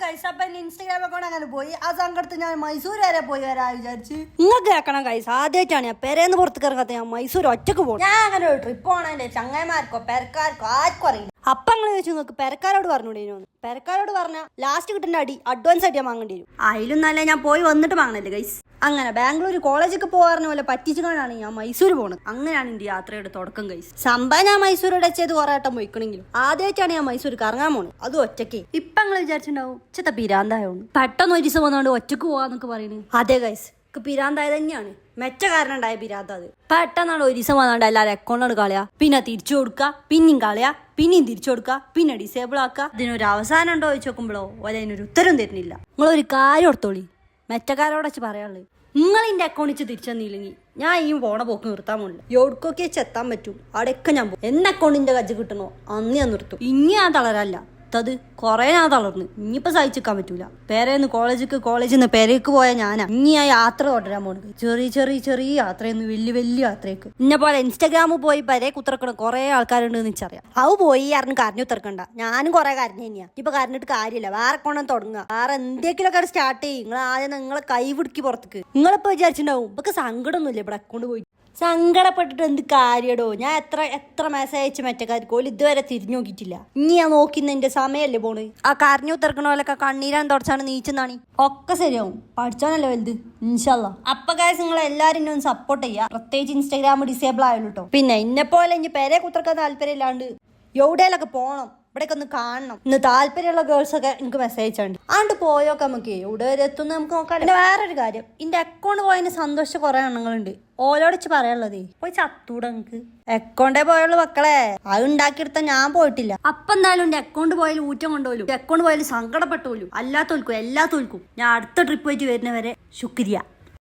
കൈസ് അപ്പൊ Instagram account അങ്ങനെ പോയി ആ സങ്കടത്ത് ഞാൻ മൈസൂർ വരെ പോയി വരാ വിചാരിച്ച്. നിങ്ങൾക്ക് കേൾക്കണം കൈസ്, ആദ്യമായിട്ടാണ് ഞാൻ പെരേന്ന് പുറത്തേക്ക് ഇറങ്ങാത്ത ഞാൻ മൈസൂർ ഒറ്റക്ക് പോകും. ഞാൻ അങ്ങനെ ഒരു ട്രിപ്പ് പോകണേ ചങ്ങന്മാർക്കോ പെരക്കാർക്കോ ആർക്കും അറിയില്ല. അപ്പൊ നിങ്ങൾ ചോദിച്ചു നിങ്ങൾക്ക് പെരക്കാരോട് പറഞ്ഞുകൂടേനു. പെരക്കാരോട് പറഞ്ഞാൽ ലാസ്റ്റ് കിട്ടുന്ന അടി അഡ്വാൻസ് ആയിട്ട് ഞാൻ വാങ്ങേണ്ടി വരും. അതിലും നല്ല ഞാൻ പോയി വന്നിട്ട് വാങ്ങണല്ലേ ഗൈസ്. അങ്ങനെ ബാംഗ്ലൂർ കോളേജൊക്കെ പോകാറുന്ന പോലെ പറ്റിച്ചുകൊണ്ടാണ് ഞാൻ മൈസൂർ പോകുന്നത്. അങ്ങനെയാണ് എന്റെ യാത്രയുടെ തുടക്കം ഗൈസ്. സംഭവം ഞാൻ മൈസൂരോടെ ചെയ്ത് കുറെ വട്ടം പോയിക്കണെങ്കിലും ആദ്യമായിട്ടാണ് ഞാൻ മൈസൂർ കറങ്ങാൻ പോണത്, അത് ഒറ്റയ്ക്ക്. ഇപ്പൊ നിങ്ങൾ വിചാരിച്ചിട്ടുണ്ടാവും ചെത്ത പിരാന്തായോണ്ട് പെട്ടെന്ന് ഒരു ദിവസം വന്നുകൊണ്ട് ഒറ്റക്ക് പോവാന്നൊക്കെ പറയുന്നത്. അതെ ഗൈസ്, പിരാന്തായ തന്നെയാണ്. മെച്ച കാരണം ഉണ്ടായ പിരാന്ത അത്. പെട്ടെന്നാണ് ഒരു ദിവസം വന്നാണ്ട് എല്ലാവരും അക്കൗണ്ടാണ് കളയാ, പിന്നെ തിരിച്ചു കൊടുക്കുക, പിന്നെയും കളയാ, പിന്നെയും തിരിച്ചു കൊടുക്കുക, പിന്നെ ഡിസേബിൾ ആക്കുക. ഇതിനൊരു അവസാനം ഉണ്ടോ ചോദിച്ചു നോക്കുമ്പോഴോ ഓലെ അതിനൊരു ഉത്തരം തരുന്നില്ല. നിങ്ങളൊരു കാര്യം ഓർത്തോളി, മെച്ചക്കാരോട് വെച്ച് പറയാനുള്ളത്, നിങ്ങൾ എൻ്റെ അക്കൗണ്ടിൽ തിരിച്ചു തന്നില്ലെങ്കിൽ ഞാൻ ഈ പോണ പോക്ക് നിർത്താൻ പോണില്ല. എവിടേക്കൊക്കെ എത്താൻ പറ്റും അവിടെയൊക്കെ ഞാൻ പോകും. എന്നെ അക്കൗണ്ടിന്റെ കജ്ജ് കിട്ടണോ അന്ന് ഞാൻ നിർത്തും. ഇനി ഞാൻ തളരല്ല, അത് കൊറേ ഞാൻ തളർന്നു. ഇനിയിപ്പോ സഹിച്ചിക്കാൻ പറ്റൂല. പേരേന്ന് കോളേജിൽ നിന്ന് പേരേക്ക് പോയ ഞാനാ ഇനി ആ യാത്ര തുടരാൻ പോണത്. ചെറിയ യാത്രയെന്ന് വലിയ യാത്രയൊക്കെ. ഇന്നെ പോലെ ഇൻസ്റ്റാഗ്രാമിൽ പോയി പരേ കുത്തിറക്കണ കുറെ ആൾക്കാരുണ്ട് എന്ന് വെച്ചറിയാം. അത് പോയി അറിഞ്ഞ് കരഞ്ഞു ഉത്തർക്കണ്ട. ഞാനും കുറെ കരഞ്ഞു തന്നെയാ. ഇപ്പൊ കരഞ്ഞിട്ട് കാര്യമില്ല, വേറെ കൊണ്ടു തുടങ്ങുക. വേറെ എന്തെങ്കിലുമൊക്കെ സ്റ്റാർട്ട് ചെയ്യും. നിങ്ങൾ ആദ്യം നിങ്ങളെ കൈ പിടിക്കി പുറത്തേക്ക്. നിങ്ങളിപ്പോ വിചാരിച്ചിട്ടുണ്ടാവും ഇപ്പൊക്കെ സങ്കടമൊന്നുമില്ല ഇവിടെ അക്കൗണ്ട് പോയി. സങ്കടപ്പെട്ടിട്ട് എന്ത് കാര്യടോ. ഞാൻ എത്ര മെസ്സേജ് അയച്ചു മറ്റേക്കാർക്കോലും ഇതുവരെ തിരിഞ്ഞു നോക്കിയിട്ടില്ല. ഇനി ഞാൻ നോക്കുന്ന എന്റെ സമയമല്ലേ പോണ്. ആ കരഞ്ഞു ഉത്തർക്കണ പോലൊക്കെ കണ്ണീരാൻ തുടച്ചാണ് നീച്ചെന്നാണ് ഒക്കെ ശരിയാവും. പഠിച്ചാനല്ലോ വലുത് ഇൻഷാല്ലാ. അപ്പൊ ഗൈസ് നിങ്ങൾ എല്ലാരും എന്നെ ഒന്ന് സപ്പോർട്ട് ചെയ്യുക. പ്രത്യേകിച്ച് ഇൻസ്റ്റാഗ്രാം ഡിസേബിൾ ആയാലും കേട്ടോ. പിന്നെ ഇന്നെ പോലെ ഇനി പേരെ കുത്തിറക്കാൻ താല്പര്യം ഇല്ലാണ്ട് എവിടെയൊക്കെ പോകണം, ഇവിടേക്ക് ഒന്ന് കാണണം ഇന്ന് താല്പര്യമുള്ള ഗേൾസ് ഒക്കെ എനിക്ക് മെസ്സേജ് അയച്ചാണ്ട് ആണ്ട് പോയൊക്കെ നമുക്ക് എവിടെ വരെ എത്തുന്ന നമുക്ക് നോക്കാം. പിന്നെ വേറൊരു കാര്യം, എന്റെ അക്കൗണ്ട് പോയതിന് സന്തോഷം കുറെ എണ്ണങ്ങളുണ്ട്. ഓലോട് വെച്ച് പറയാനുള്ളതേ പോയി ചത്തൂടെ നിങ്ങക്ക്. അക്കൗണ്ടേ പോയുള്ളൂ മക്കളെ, അത് ഉണ്ടാക്കിയെടുത്ത ഞാൻ പോയിട്ടില്ല. അപ്പൊ എന്തായാലും എന്റെ അക്കൗണ്ട് പോയാലും ഊറ്റം കൊണ്ടുപോലും അക്കൗണ്ട് പോയാലും സങ്കടപ്പെട്ടോലും അല്ലാത്തോൽക്കും എല്ലാത്തോൽക്കും ഞാൻ അടുത്ത ട്രിപ്പ് പോയിട്ട് വരുന്നവരെ ശുക്രിയ.